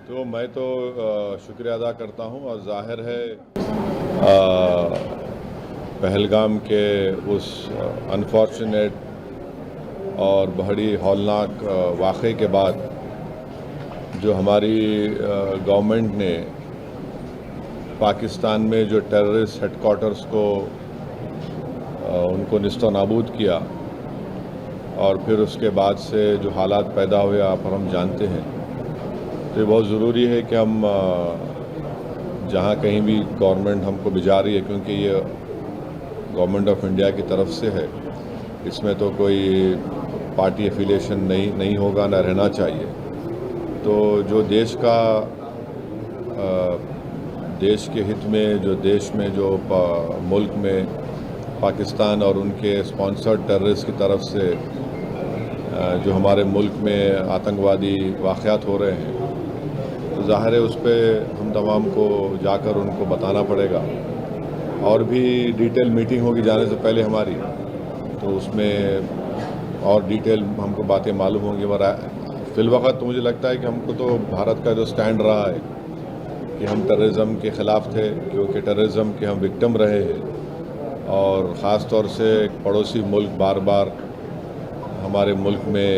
तो मैं तो शुक्रिया अदा करता हूं और जाहिर है पहलगाम के उस अनफॉर्चुनेट और बड़ी हौलनाक वाक़े के बाद जो हमारी गवर्नमेंट ने पाकिस्तान में जो टेररिस्ट हेडक्वार्टर्स को उनको निस्तो नाबूद किया और फिर उसके बाद से जो हालात पैदा हुए आप और हम जानते हैं, तो ये बहुत ज़रूरी है कि हम जहाँ कहीं भी गवर्नमेंट हमको भिजा रही है, क्योंकि ये गवर्नमेंट ऑफ इंडिया की तरफ से है, इसमें तो कोई पार्टी एफिलिएशन नहीं होगा, ना रहना चाहिए। तो जो देश का देश के हित में जो मुल्क में पाकिस्तान और उनके स्पॉन्सर्ड टेररिस्ट की तरफ से जो हमारे मुल्क में आतंकवादी वाक़यात हो रहे हैं, तो ज़ाहिर है उस पर हम तमाम को जाकर उनको बताना पड़ेगा। और भी डिटेल मीटिंग होगी जाने से पहले हमारी, तो उसमें और डिटेल हमको बातें मालूम होंगी। मगर फ़िलवक़्त तो मुझे लगता है कि हमको तो भारत का जो स्टैंड रहा है कि हम टेररिज़म के ख़िलाफ़ थे, क्योंकि टेररिज़म के हम विक्टिम रहे हैं और ख़ास तौर से एक पड़ोसी मुल्क बार बार हमारे मुल्क में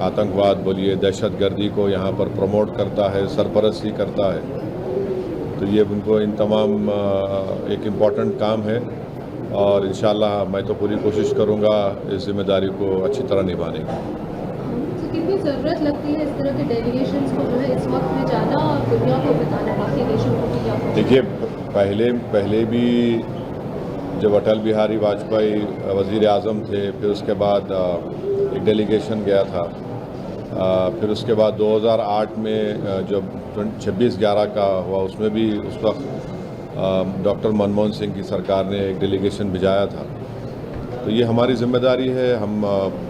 आतंकवाद बोलिए, दहशतगर्दी को यहाँ पर प्रमोट करता है, सरपरस्ती करता है। तो ये उनको इन तमाम एक इम्पॉर्टेंट काम है और इंशाअल्लाह मैं तो पूरी कोशिश करूँगा इस जिम्मेदारी को अच्छी तरह निभाने की। तो कितनी ज़रूरत लगती है इस तरह के डेलीगेशंस को जो है इस वक्त में जाना और दुनिया को बताना, बाकी देशों को कि क्या? देखिए, पहले भी जब अटल बिहारी वाजपेयी वज़ीर आज़म थे, फिर उसके बाद एक डेलीगेशन गया था, फिर उसके बाद 2008 में जब 26/11 का हुआ, उसमें भी उस वक्त डॉक्टर मनमोहन सिंह की सरकार ने एक डेलीगेशन भिजाया था। तो ये हमारी जिम्मेदारी है, हम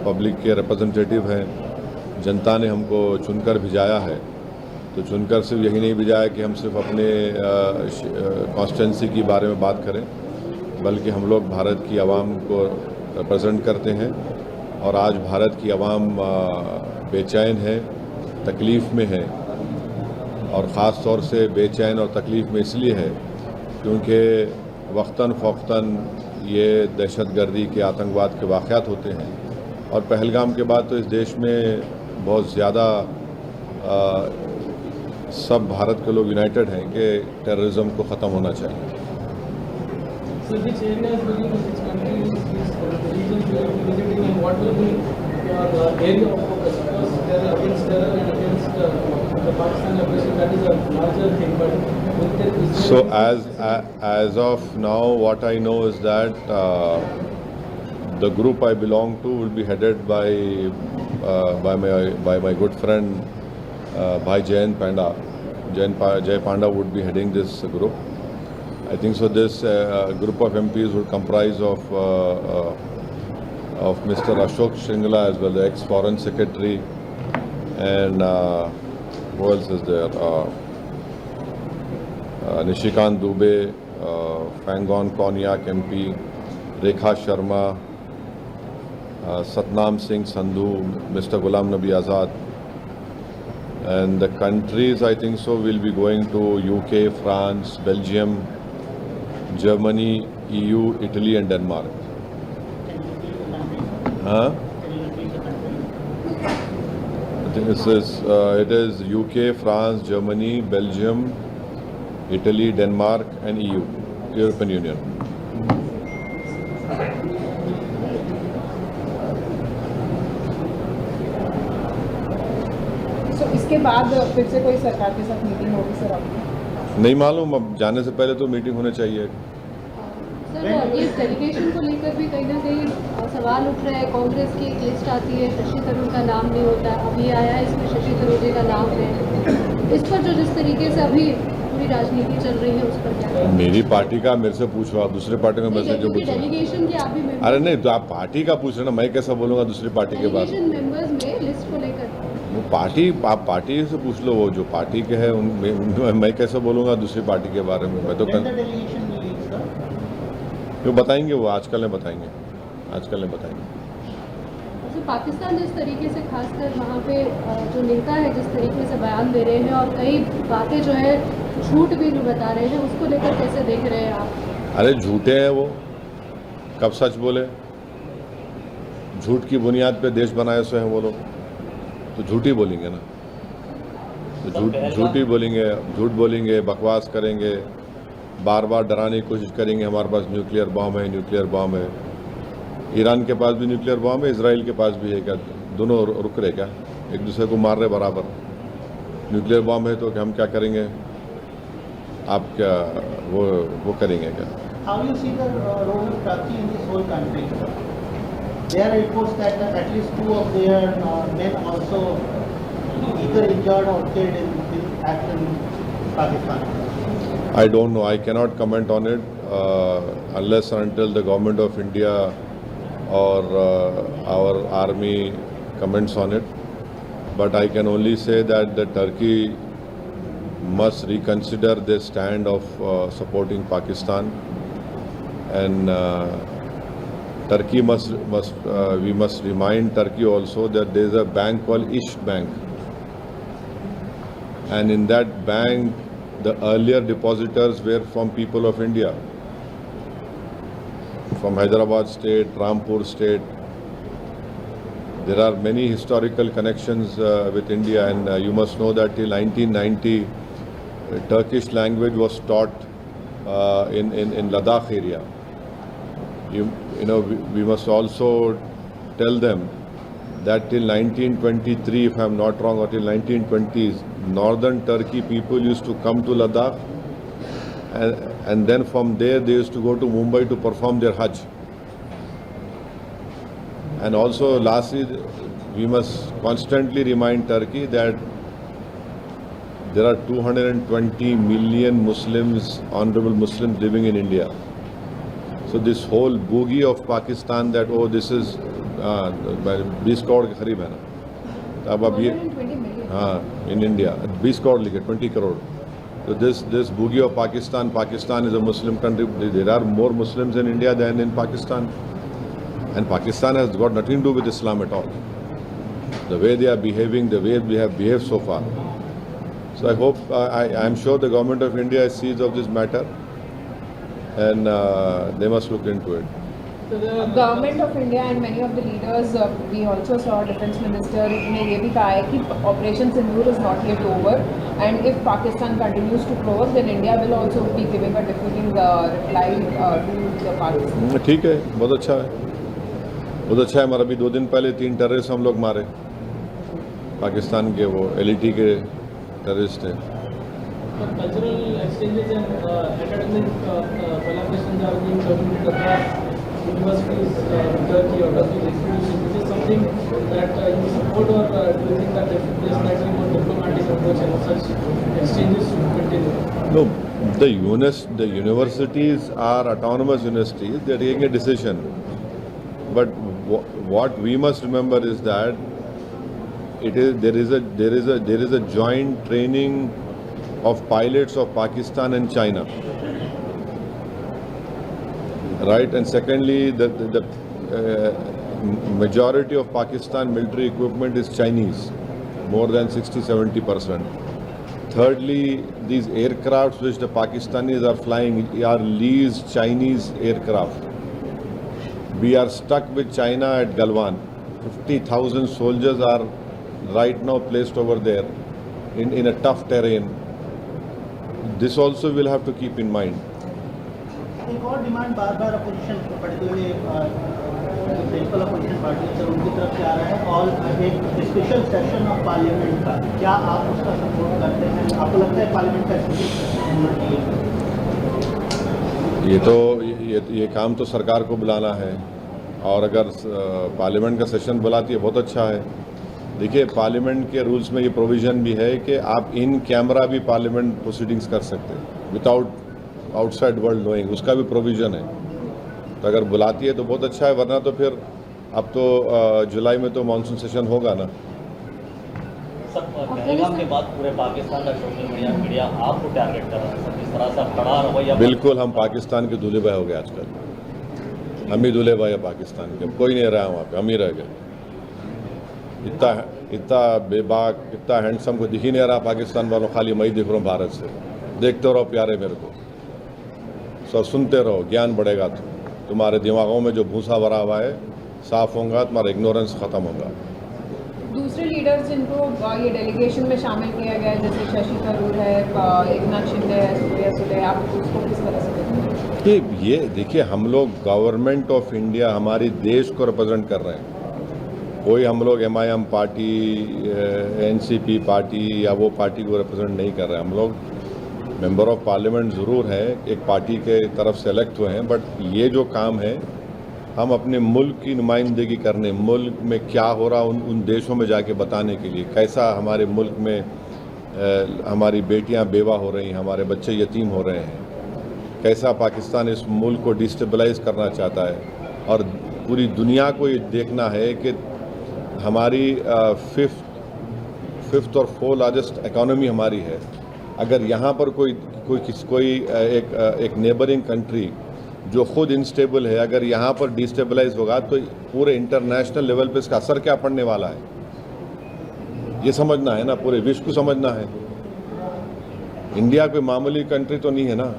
पब्लिक के रिप्रेजेंटेटिव हैं, जनता ने हमको चुनकर भिजाया है। तो चुनकर सिर्फ यही नहीं भिजाया कि हम सिर्फ अपने कॉन्स्टिट्यूंसी के बारे में बात करें, बल्कि हम लोग भारत की आवाम को रिप्रेजेंट करते हैं। और आज भारत की आवाम बेचैन है, तकलीफ़ में है, और ख़ास तौर से बेचैन और तकलीफ़ में इसलिए है क्योंकि वक्तन फ़ौक़्तन ये दहशतगर्दी के आतंकवाद के वाक़यात होते हैं। और पहलगाम के बाद तो इस देश में बहुत ज़्यादा सब भारत के लोग यूनाइटेड हैं कि टेररिज़म को ख़त्म होना चाहिए। So which areas will you visit countries, regions will you be visiting, and what will be your area of focus? Because there are against terror and against the Pakistan aggression, that is a larger thing. But so as of now, what I know is that the group I belong to will be headed by my good friend Bhai Jayant Panda. Jay Panda would be heading this group. I think so. This group of MPs would comprise of Mr. Ashok Shringla as well, the ex-Foreign Secretary, and who else is there? Nishikant Dubey, Fangon Konyak MP, Rekha Sharma, Satnam Singh Sandhu, Mr. Ghulam Nabi Azad. And the countries, I think so, will be going to UK, France, Belgium, Germany, EU, Italy and Denmark. I think it is UK, France, Germany, Belgium, Italy, Denmark and EU, European Union. So इसके बाद फिर से कोई सरकार के साथ meeting होगी sir आपकी? नहीं मालूम, अब जाने से पहले तो मीटिंग होनी चाहिए। सर, ये डेलीगेशन को लेकर भी कहीं ना कहीं सवाल उठ रहा है। कांग्रेस की एक लिस्ट आती है, शशि थरूर का नाम नहीं होता, अभी आया है इसमें शशि थरूर जी का नाम है। इस पर जो जिस तरीके से अभी पूरी राजनीति चल रही है उस पर क्या? मेरी पार्टी का मेरे से पूछ रहा, दूसरे पार्टी का मेरे से जो पूछ डेलीगेशन की आप भी अरे नहीं, तो आप पार्टी का पूछ रहे ना, मैं कैसा बोलूँगा दूसरी पार्टी के बारे में? मेंबर्स में लिस्ट को लेकर वो पार्टी, आप पार्टी से पूछ लो, वो जो पार्टी के है मैं कैसे बोलूँगा दूसरी पार्टी के बारे में? मैं तो क्यों बताएंगे, वो आजकल में बताएंगे, आजकल में बताएंगे। पाकिस्तान जिस तरीके से खासकर वहाँ पे जो नेता है जिस तरीके से बयान दे रहे हैं और कई बातें जो है झूठ भी नहीं बता रहे हैं, उसको लेकर कैसे देख रहे हैं आप? अरे झूठे हैं वो, कब सच बोले? झूठ की बुनियाद पे देश बनाए से हैं वो लोग, तो झूठ ही बोलेंगे ना। तो झूठ ही बोलेंगे, झूठ बोलेंगे, बकवास करेंगे, बार बार डराने की कोशिश करेंगे हमारे पास न्यूक्लियर बॉम्ब है, न्यूक्लियर बॉम्ब है। ईरान के पास भी न्यूक्लियर बॉम्ब है, इजराइल के पास भी है। क्या दोनों रुक रहे क्या? एक दूसरे को मार रहे बराबर। न्यूक्लियर बॉम्ब है तो हम क्या करेंगे? आप क्या वो करेंगे क्या? How you see the role of Turkey in this whole country? There are reports that at least 2 of their men also either injured or killed in action in Pakistan. I don't know. I cannot comment on it unless and until the government of India or our army comments on it. But I can only say that the Turkey must reconsider their stand of supporting Pakistan, and Turkey we must remind Turkey also that there is a bank called Ish Bank, and in that bank the earlier depositors were from people of India, from Hyderabad state, Rampur state. There are many historical connections with India, and you must know that till 1990 Turkish language was taught in Ladakh area. You know, we must also tell them that till 1923, if I am not wrong, or till 1920s, northern Turkey people used to come to Ladakh, and then from there they used to go to Mumbai to perform their Hajj. And also lastly, we must constantly remind Turkey that there are 220 million Muslims, honorable Muslims living in India. So this whole boogie of Pakistan that, oh, this is 20 crore के करीब है ना, अब ये 120 million. हाँ, in India 20 crore लिखे, 20 crore. So this boogie of Pakistan is a Muslim country. There are more Muslims in India than in Pakistan, and Pakistan has got nothing to do with Islam at all. The way they are behaving, the way we have behaved so far. So I hope, I am sure the government of India sees of this matter, and they must look into it. Government of India and many of the leaders, we also saw Defence Minister ने ये भी कहा है कि Operation Sindoor is not yet over, and if Pakistan continues to provoke, then India will also be giving a defeating reply to the Pakistan. ठीक है, बहुत अच्छा है, बहुत अच्छा है। हमारा अभी 2 दिन पहले 3 टेररिस्ट हम लोग मारे, पाकिस्तान के वो LET के टेररिस्ट हैं। Cultural exchanges and academic collaborations are being conducted across universities in Turkey or Turkish institutions. Is this something that you support, or do you think that there is slightly more diplomatic approach and such exchanges should continue? No, the universities are autonomous universities. They are taking a decision. But what we must remember is that there is a joint training of pilots of Pakistan and China, right? And secondly, the majority of Pakistan military equipment is Chinese, more than 60-70%. Thirdly, these aircrafts which the Pakistanis are flying are leased Chinese aircraft. We are stuck with China at Galwan. 50,000 soldiers are right now placed over there in a tough terrain. This also we'll have to keep in mind. एक और demand बार-बार opposition, particularly principal opposition party से उनकी तरफ से आ रहा है, और एक स्पेशल सेशन ऑफ पार्लियामेंट का, क्या आप उसका सपोर्ट करते हैं? आपको लगता है पार्लियामेंट का स्पेशल सेशन होना चाहिए? ये काम तो सरकार को बुलाना है, और अगर पार्लियामेंट का सेशन बुलाती है बहुत अच्छा है। देखिए, पार्लियामेंट के रूल्स में ये प्रोविज़न भी है कि आप इन कैमरा भी पार्लियामेंट प्रोसीडिंग्स कर सकते हैं विदाउट आउटसाइड वर्ल्ड नोइंग, उसका भी प्रोविज़न है। तो अगर बुलाती है तो बहुत अच्छा है, वरना तो फिर अब तो जुलाई में तो मानसून सेशन होगा ना। सर, पहलगाम के बाद पूरे पाकिस्तान का सोशल मीडिया आपको टारगेट कर रहा है सर, इस तरह से खड़ा रवैया। बिल्कुल, हम पाकिस्तान के दूल्हे भाई हो गए आजकल, हम ही दूल्हे भाई है पाकिस्तान के, कोई नहीं रहा वहाँ पे, हम ही रह गए। इतना बेबाक, इतना हैंडसम को दिख ही नहीं रहा पाकिस्तान वालों, खाली मैं ही दिख रहा हूँ भारत से। देखते रहो प्यारे मेरे को, सो सुनते रहो, ज्ञान बढ़ेगा। तुम्हारे दिमागों में जो भूसा भरा हुआ है साफ होगा, तुम्हारा इग्नोरेंस ख़त्म होगा। दूसरे लीडर्स जिनको ये डेलीगेशन में शामिल किया गया है, जैसे शशि थरूर है, एकनाथ शिंदे है, सुप्रिया सुले, आप उसको किस तरह से देखते हैं? कि ये देखिए, हम लोग गवर्नमेंट ऑफ इंडिया, हमारी देश को रिप्रेजेंट कर रहे हैं। कोई हम लोग MIM पार्टी, NCP पार्टी या वो पार्टी को रिप्रेजेंट नहीं कर रहे हैं। हम लोग मेंबर ऑफ पार्लियामेंट ज़रूर हैं, एक पार्टी के तरफ से इलेक्ट हुए हैं, बट ये जो काम है हम अपने मुल्क की नुमाइंदगी करने, मुल्क में क्या हो रहा उन देशों में जाके बताने के लिए, कैसा हमारे मुल्क में हमारी बेटियां बेवा हो रही हैं, हमारे बच्चे यतीम हो रहे हैं, कैसा पाकिस्तान इस मुल्क को डिस्टेबलाइज करना चाहता है। और पूरी दुनिया को ये देखना है कि हमारी फिफ्थ और 4th लार्जेस्ट इकोनॉमी हमारी है। अगर यहाँ पर कोई एक नेबरिंग कंट्री जो खुद इंस्टेबल है, अगर यहाँ पर डिस्टेबलाइज होगा तो पूरे इंटरनेशनल लेवल पे इसका असर क्या पड़ने वाला है, ये समझना है ना, पूरे विश्व को समझना है। इंडिया कोई मामूली कंट्री तो नहीं है ना।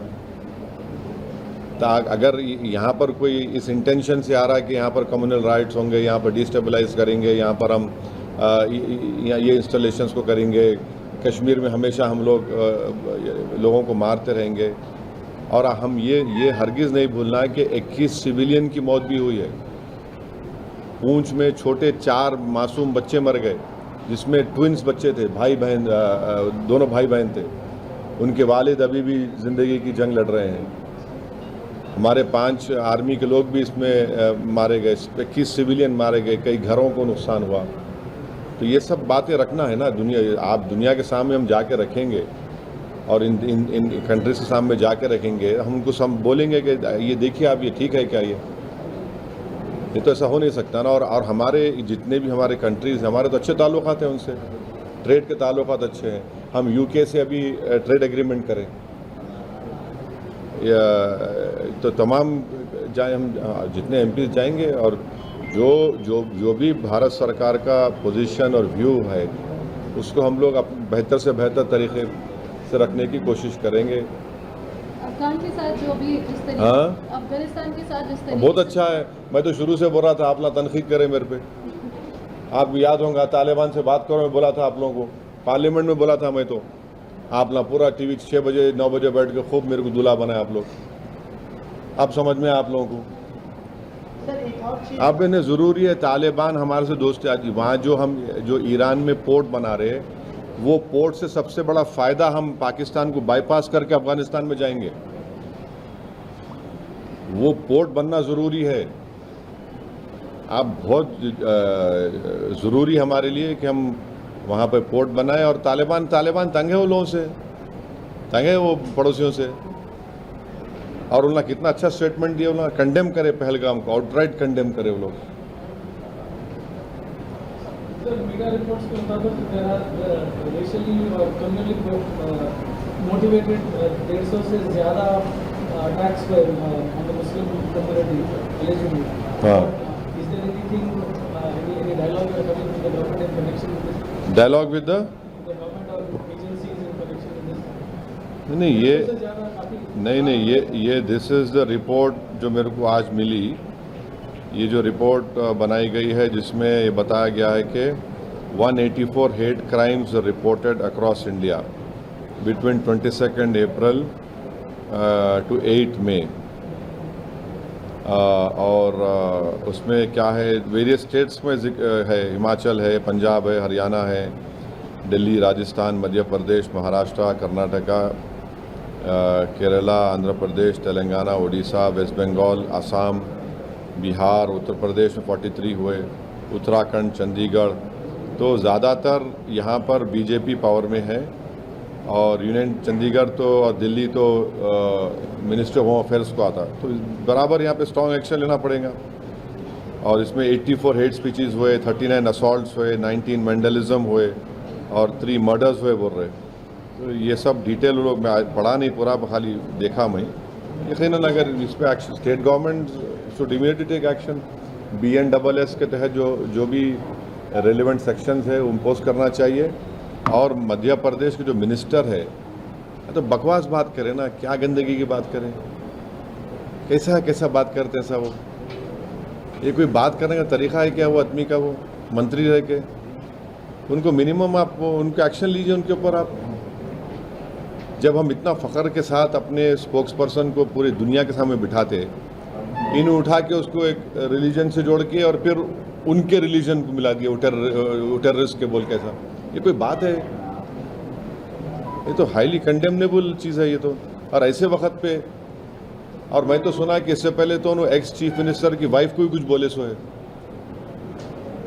अगर यहाँ पर कोई इस इंटेंशन से आ रहा है कि यहाँ पर कम्युनल राइट्स होंगे, यहाँ पर डिस्टेबलाइज करेंगे, यहाँ पर हम ये इंस्टॉलेशंस को करेंगे, कश्मीर में हमेशा हम लोगों को मारते रहेंगे, और हम ये हरगिज़ नहीं भूलना है कि 21 सिविलियन की मौत भी हुई है। पूंछ में छोटे 4 मासूम बच्चे मर गए, जिसमें ट्विंस बच्चे थे, भाई बहन, दोनों भाई बहन थे। उनके वालिद अभी भी ज़िंदगी की जंग लड़ रहे हैं। हमारे 5 आर्मी के लोग भी इसमें मारे गए, 21 सिविलियन मारे गए, कई घरों को नुकसान हुआ। तो ये सब बातें रखना है ना, आप दुनिया के सामने हम जाके रखेंगे, और इन कंट्रीज के सामने जाके रखेंगे। हम उनको बोलेंगे कि ये देखिए आप, ये ठीक है क्या, ये तो ऐसा हो नहीं सकता ना। और हमारे जितने भी हमारे कंट्रीज़, हमारे तो अच्छे ताल्लुकात हैं उनसे, ट्रेड के ताल्लुकात अच्छे हैं। हम UK से अभी ट्रेड एग्रीमेंट करें, तो तमाम जाए, हम जितने MPs जाएंगे, और जो भी भारत सरकार का पोजीशन और व्यू है उसको हम लोग बेहतर से बेहतर तरीके से रखने की कोशिश करेंगे। अफगान के साथ जो भी जिस तरीके, अफगानिस्तान के साथ जिस तरीके बहुत अच्छा है। मैं तो शुरू से बोल रहा था आप ना तनकीद करें मेरे पे। आपको याद होगा तालिबान से बात करो, मैं बोला था आप लोगों को, पार्लियामेंट में बोला था मैं, तो आप ना पूरा TV 6 बजे 9 बजे बैठ के खूब मेरे को दूल्हा बनाए आप लोग। अब समझ में आप लोगों को सर एक और चीज़, आप इन्हें ज़रूरी है, तालिबान हमारे से दोस्ती आती, वहाँ जो ईरान में पोर्ट बना रहे, वो पोर्ट से सबसे बड़ा फ़ायदा हम पाकिस्तान को बाईपास करके अफ़गानिस्तान में जाएंगे। वो पोर्ट बनना ज़रूरी है। आप बहुत ज़रूरी हमारे लिए कि हम वहाँ पे पोर्ट बनाएं। और तालिबान तंग है वो लोगों से, तंग है वो पड़ोसियों से, और उन्होंने कितना अच्छा स्टेटमेंट दिया, उन्होंने कंडेम करे पहलगाम को, आउटराइट कंडेम करे वो लोग। Sir, media reports के मुताबिक there are racially or communally motivated 150 से ज़्यादा attacks were on the Muslim community allegedly. हाँ। Is there anything, any dialogue you are having with the government in connection with this? Dialogue with the The government or agencies in connection with this? नहीं, ये इससे ज़्यादा काफी नहीं, ये this is the report जो मेरे को आज मिली। ये जो रिपोर्ट बनाई गई है, जिसमें ये बताया गया है कि 184 hate crimes reported across India between 22 April to 8 मई। और उसमें क्या है, वेरियस स्टेट्स में है, हिमाचल है, पंजाब है, हरियाणा है, दिल्ली, राजस्थान, मध्य प्रदेश, महाराष्ट्र, कर्नाटका, केरला, आंध्र प्रदेश, तेलंगाना, उड़ीसा, वेस्ट बंगाल, असम, बिहार, उत्तर प्रदेश में 43 हुए, उत्तराखंड, चंडीगढ़। तो ज़्यादातर यहाँ पर BJP पावर में है, और यूनियन चंडीगढ़ तो और दिल्ली तो मिनिस्ट्री ऑफ होम अफेयर्स को आता है। तो बराबर यहाँ पे स्ट्रॉन्ग एक्शन लेना पड़ेगा। और इसमें 84 हेट स्पीचेस हुए, 39 असॉल्ट्स हुए, 19 वेंडलिज्म हुए, और 3 मर्डर्स हुए बोल रहे। तो ये सब डिटेल लोग, मैं आज पढ़ा नहीं पूरा, खाली देखा मैं। यकीनन अगर इस पर action, state government should immediately take action. BNSS के तहत जो भी रेलिवेंट सेक्शंस है इम्पोज करना चाहिए। और मध्य प्रदेश के जो मिनिस्टर है तो बकवास बात करें ना, क्या गंदगी की बात करें, कैसा बात करते हैं सब वो, ये कोई बात करने का तरीका है क्या वो आदमी का, वो मंत्री रह के उनको मिनिमम आप उनके एक्शन लीजिए उनके ऊपर आप। जब हम इतना फ़ख्र के साथ अपने स्पोक्स पर्सन को पूरी दुनिया के सामने बिठाते, इन उठा के उसको एक रिलीजन से जोड़ के और फिर उनके रिलीजन को मिला दिया टेररिस्ट के बोल के, ऐसा ये कोई बात है? ये तो हाईली कंडेमनेबल चीज़ है ये तो। और ऐसे वक्त पे, और मैं तो सुना कि इससे पहले तो उन्होंने एक्स चीफ मिनिस्टर की वाइफ को ही कुछ बोले सो है।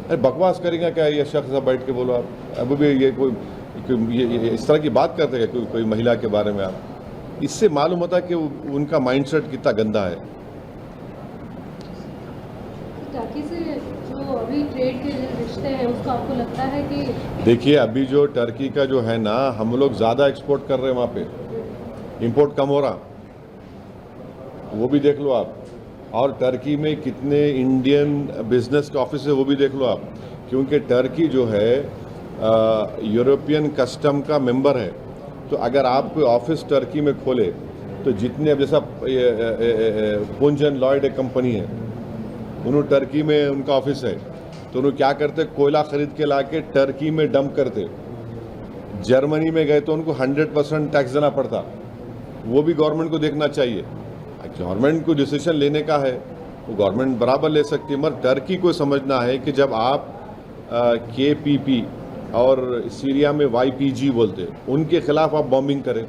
अरे बकवास करेंगे क्या ये शख्स, बैठ के बोलो आप, अब भी ये कोई ये इस तरह की बात करते हैं कोई महिला के बारे में आप, इससे मालूम होता है कि उनका माइंडसेट कितना गंदा है। टर्की से जो अभी ट्रेड के रिश्ते हैं उसको आपको लगता है कि देखिए अभी जो टर्की का जो है ना, हम लोग ज़्यादा एक्सपोर्ट कर रहे हैं वहाँ पे, इंपोर्ट कम हो रहा, वो भी देख लो आप। और टर्की में कितने इंडियन बिजनेस के ऑफिस है वो भी देख लो आप, क्योंकि टर्की जो है यूरोपियन कस्टम का मेंबर है। तो अगर आप कोई ऑफिस टर्की में खोले तो जितने, अब जैसा पुंजन लॉयड एक कंपनी है, उन्होंने टर्की में उनका ऑफिस है, तो उन्होंने क्या करते, कोयला खरीद के ला के टर्की में डंप करते। जर्मनी में गए तो उनको 100% टैक्स देना पड़ता, वो भी गवर्नमेंट को देखना चाहिए। गवर्नमेंट को डिसीजन लेने का है, वो गवर्नमेंट बराबर ले सकती है, मगर टर्की को समझना है कि जब आप KPP और सीरिया में YPG बोलते, उनके खिलाफ आप बॉम्बिंग करें,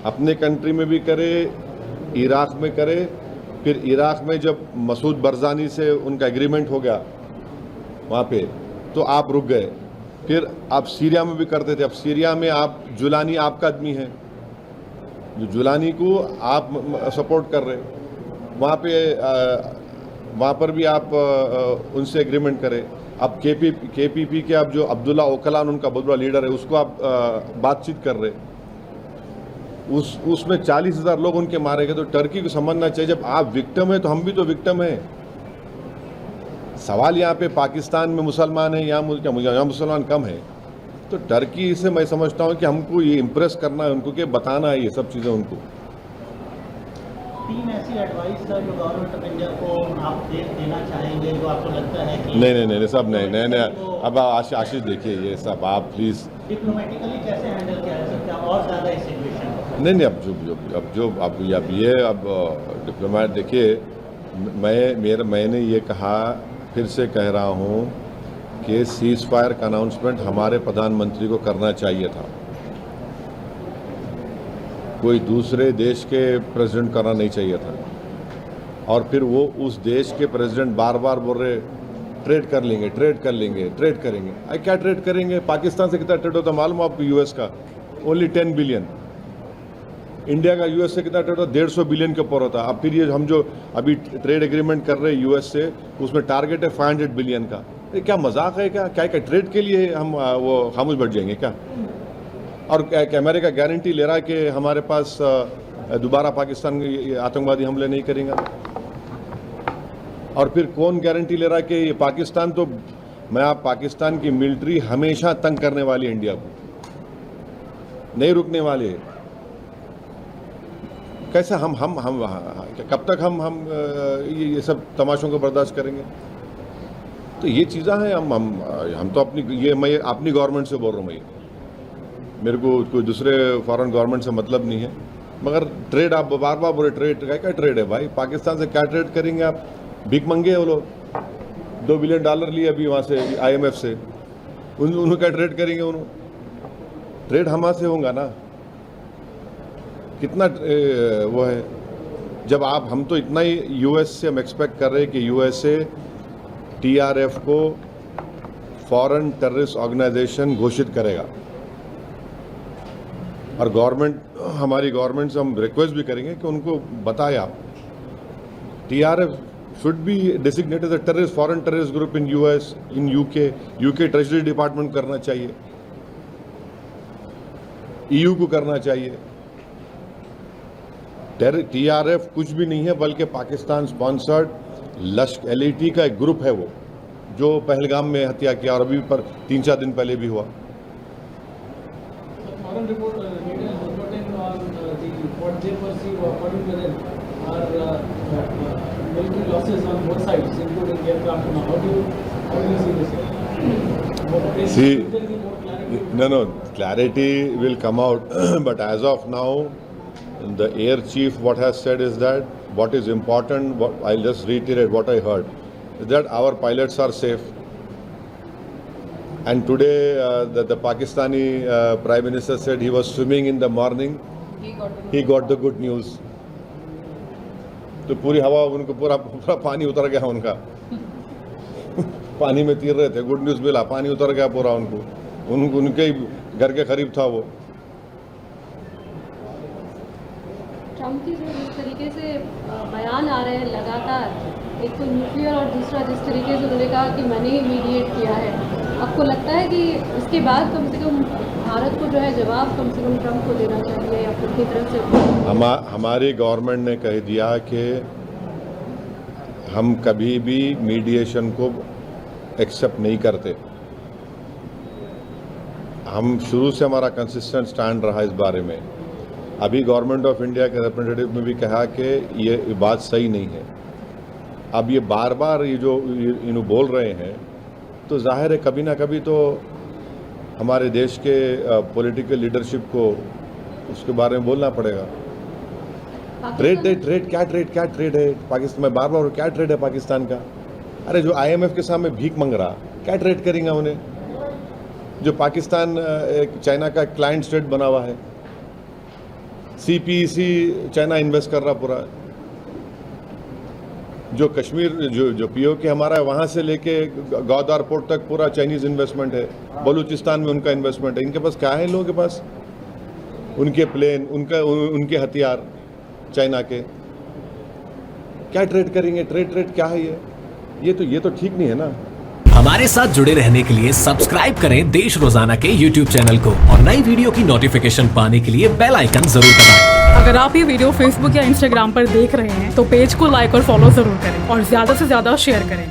अपने कंट्री में भी करें, इराक में करें, फिर इराक में जब मसूद बरजानी से उनका एग्रीमेंट हो गया वहाँ पे, तो आप रुक गए, फिर आप सीरिया में भी करते थे। अब सीरिया में आप जुलानी आपका आदमी है, जो जुलानी को आप सपोर्ट कर रहे, वहाँ पर भी आप उनसे एग्रीमेंट करें। अब KPP के आप जो अब्दुल्ला ओकलान उनका बहुत बड़ा लीडर है, उसको आप बातचीत कर रहे, उसमें 40,000 लोग उनके मारे गए। तो टर्की को समझना चाहिए, जब आप विक्टिम है तो हम भी तो विक्टिम हैं। सवाल यहाँ पे पाकिस्तान में मुसलमान है, यहाँ मुसलमान कम है, तो टर्की से मैं समझता हूँ कि हमको ये इम्प्रेस करना है उनको, कि बताना है ये सब चीज़ें उनको। 3 ऐसी एडवाइस सर जो गवर्नमेंट ऑफ इंडिया को आप देना चाहेंगे, जो आपको लगता है कि नहीं सब नहीं। अब आशीष देखिए, ये सब आप प्लीज़ डिप्लोमेटिकली कैसे हैंडल किया जा सकता है और ज़्यादा इस सिचुएशन? नहीं अब डिप्लोमेट देखिए, मैंने ये कहा, फिर से कह रहा हूँ कि सीज़ फायर का अनाउंसमेंट हमारे प्रधानमंत्री को करना चाहिए था, कोई दूसरे देश के प्रेसिडेंट करना नहीं चाहिए था। और फिर वो उस देश के प्रेसिडेंट बार बार बोल रहे ट्रेड करेंगे। क्या ट्रेड करेंगे? पाकिस्तान से कितना ट्रेड होता मालूम आपको? US का ओनली 10 बिलियन। इंडिया का US से कितना ट्रेड होता? 150 बिलियन के ऊपर होता। अब फिर ये हम जो अभी ट्रेड एग्रीमेंट कर रहे हैं US से, उसमें टारगेट है 500 बिलियन का। ये क्या मजाक है क्या? क्या ट्रेड के लिए हम वो खामोश बैठ जाएंगे क्या? और क्या अमेरिका गारंटी ले रहा है कि हमारे पास दोबारा पाकिस्तान आतंकवादी हमले नहीं करेंगे? और फिर कौन गारंटी ले रहा है कि ये पाकिस्तान, तो पाकिस्तान की मिलिट्री हमेशा तंग करने वाली है इंडिया को, नहीं रुकने वाले। कैसे हम कब तक हम ये सब तमाशों को बर्दाश्त करेंगे? तो ये चीज़ें हैं। हम तो मैं अपनी गवर्नमेंट से बोल रहा हूँ, मेरे को कोई दूसरे फॉरेन गवर्नमेंट से मतलब नहीं है। मगर ट्रेड आप बार बार बोले, क्या ट्रेड है भाई? पाकिस्तान से क्या ट्रेड करेंगे आप? भीख मंगे वो लोग, $2 बिलियन लिए अभी वहाँ से IMF से, उन्होंने क्या ट्रेड करेंगे? उन्होंने ट्रेड हमारे से होगा ना, कितना वो है। जब हम तो इतना ही US से हम एक्सपेक्ट कर रहे हैं कि USA TRF को फॉरेन टेररिस्ट ऑर्गेनाइजेशन घोषित करेगा, और हमारी गवर्नमेंट से हम रिक्वेस्ट भी करेंगे कि उनको बताए आप, TRF should be designated as a terrorist, foreign terrorist group in US, in UK treasury department करना चाहिए, EU को करना चाहिए। TRF कुछ भी नहीं है, बल्कि पाकिस्तान स्पॉन्सर्ड LAT का एक ग्रुप है वो, जो पहलगाम में हत्या किया और अभी पर 3-4 दिन पहले भी हुआ। Foreign report media is reporting on what they perceive, according to them, are military losses on both sides, including aircraft. Now, how do you see this? See, Will there be more clarity? no, clarity will come out, but as of now, the air chief what has said is that what is important, I'll just reiterate what I heard, is that our pilots are safe. And today the Pakistani Prime Minister said he was swimming in the morning, he got the good news. तो पूरी हवा उनको पूरा पानी उतर गया उनका पानी में तीर रहे थे, गुड न्यूज़ मिला, पानी उतर गया पूरा उनके घर के करीब था वो। ट्रम्प की जो जिस तरीके से बयान आ रहे हैं लगातार, एक तो न्यूक्लियर और दूसरा जिस तरीके से उन्होंने कहा कि मैंने ही मीडिएट किया है, आपको लगता है कि इसके बाद कम से कम भारत को जो है जवाब कम से कम ट्रम्प को देना चाहिए या खुद की तरफ से? हमारी गवर्नमेंट ने कह दिया कि हम कभी भी मीडिएशन को एक्सेप्ट नहीं करते। हम शुरू से हमारा कंसिस्टेंट स्टैंड रहा इस बारे में। अभी गवर्नमेंट ऑफ इंडिया के रिप्रेजेंटेटिव ने भी कहा कि ये बात सही नहीं है। अब ये बार बार ये जो इन्हों बोल रहे हैं, तो जाहिर है कभी ना कभी तो हमारे देश के पॉलिटिकल लीडरशिप को उसके बारे में बोलना पड़ेगा। ट्रेड क्या ट्रेड है पाकिस्तान में? बार बार क्या ट्रेड है पाकिस्तान का? अरे जो IMF के सामने भीख मांग रहा, क्या ट्रेड करेंगे उन्हें? जो पाकिस्तान एक चाइना का क्लाइंट स्टेट बना हुआ है, CPEC चाइना इन्वेस्ट कर रहा पूरा। जो कश्मीर जो POK हमारा है, वहाँ से लेके गौदार पोर्ट तक पूरा चाइनीज़ इन्वेस्टमेंट है। बलूचिस्तान में उनका इन्वेस्टमेंट है। इनके पास क्या है इन लोगों के पास? उनके प्लेन, उनके हथियार चाइना के। क्या ट्रेड करेंगे? ट्रेड क्या है ये तो ठीक नहीं है ना। हमारे साथ जुड़े रहने के लिए सब्सक्राइब करें देश रोजाना के YouTube चैनल को और नई वीडियो की नोटिफिकेशन पाने के लिए बेल आइकन जरूर दबाएं। अगर आप ये वीडियो Facebook या Instagram पर देख रहे हैं तो पेज को लाइक और फॉलो जरूर करें और ज्यादा से ज्यादा शेयर करें।